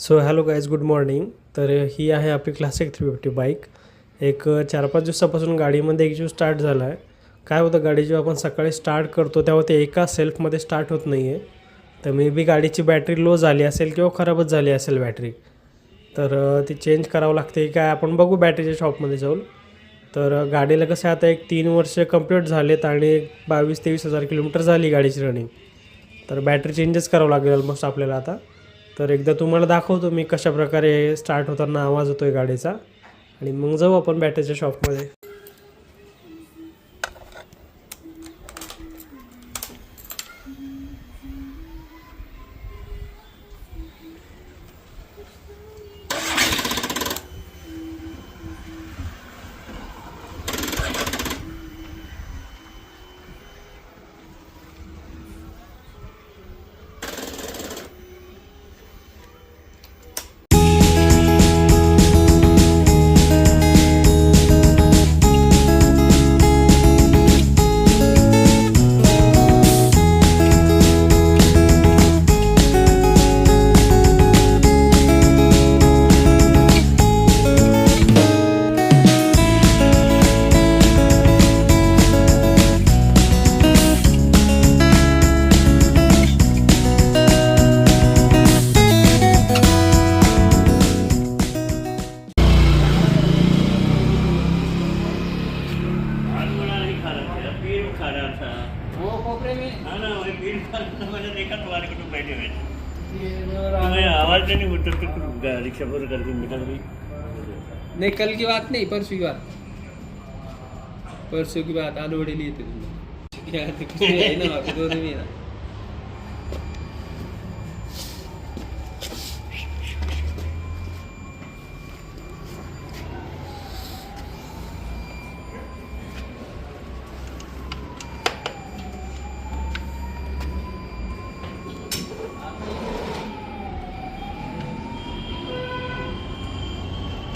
So hello guys, good morning. तर ही आहे आपली क्लासिक 350 बाईक. एक 4-5 दिवसापासून गाडीमध्ये एक जीव स्टार्ट झाला आहे. काय होतं, गाडी जेव्हा आपण सकाळी स्टार्ट करतो तेव्हा ते एका सेल्फमध्ये स्टार्ट होत नाही आहे. तर मे बी गाडीची बॅटरी लो झाली असेल किंवा खराबच झाली असेल बॅटरी. तर ती चेंज करावं लागते काय, आपण बघू बॅटरीच्या शॉपमध्ये जाऊन. तर गाडीला कसं आता एक 3 वर्ष कंप्लीट झालेत आणि 22-23 हजार किलोमीटर झाली गाडीची रनिंग. तर बॅटरी चेंजेस करावं लागेल ऑलमोस्ट आपल्याला आता. तर एकदा तुम्हाला दाखवतो मी कशाप्रकारे स्टार्ट होताना आवाज होतो आहे गाडीचा, आणि मग जाऊ आपण बॅटरीच्या शॉपमध्ये. वो कोपरे में हाँ ना वही भीड़ भाड़ तो मैंने देखा तुम्हारे को तुम बैठे हुए तुम्हें आवाज नहीं उतर के रिक्शा पर करके निकल गई. नहीं, कल की बात नहीं, परसों की बात. परसों की बात आलूवडी लिए थे तुमने. यार कुछ नहीं है ना, आपके दोनों में ना.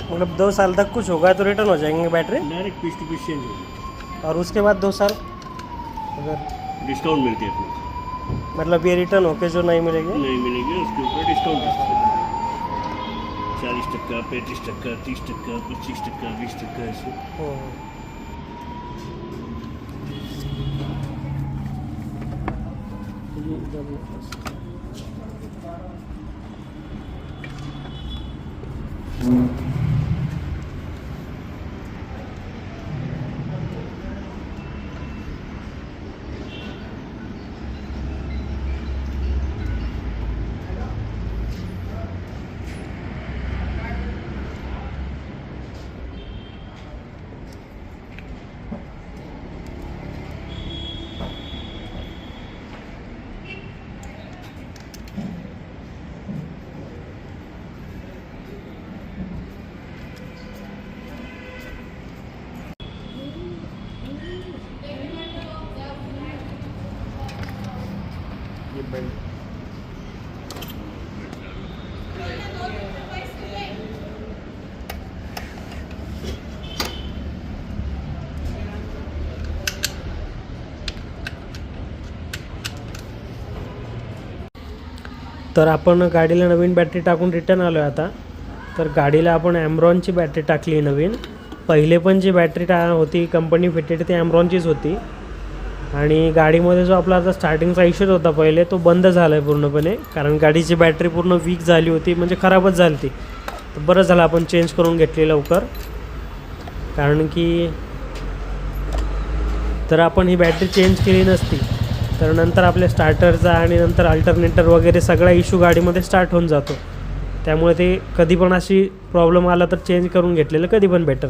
मतलब 2 साल तक कुछ होगा तो रिटर्न हो जाएंगे battery, direct piece to piece change हो और उसके बाद 2 साल अगर डिस्काउंट मिलती है अपने. मतलब ये रिटर्न होके जो नहीं मिलेगी. नहीं मिलेगी उसके ऊपर डिस्काउंट 40%, 35%, 30%, 25%, 20% ऐसे. हो. ये बेल्ट तर आपण गाडीला नवीन बॅटरी टाकून रिटर्न आलो आहे आता. तर गाडीला आपण ॲम्रॉनची बॅटरी टाकली नवीन. पहिले पण जी बॅटरी होती कंपनी फिटेड ती ॲम्रॉनचीच होती. आणि गाडीमध्ये जो आपला आता स्टार्टिंगचा इश्यूज होता पहिले, तो बंद झाला आहे पूर्णपणे, कारण गाडीची बॅटरी पूर्ण वीक झाली होती, म्हणजे खराबच झाली ती. तर बरं झालं आपण चेंज करून घेतली लवकर, कारण की तर आपण ही बॅटरी चेंज केली नसती तर नंतर आपल्या स्टार्टरचा आणि नंतर अल्टरनेटर वगैरे सगळा इश्यू गाडीमध्ये स्टार्ट होऊन जातो. त्यामुळे ते कधी पण अशी प्रॉब्लेम आला तर चेंज करून घेतलेलं कधी पण बेटर.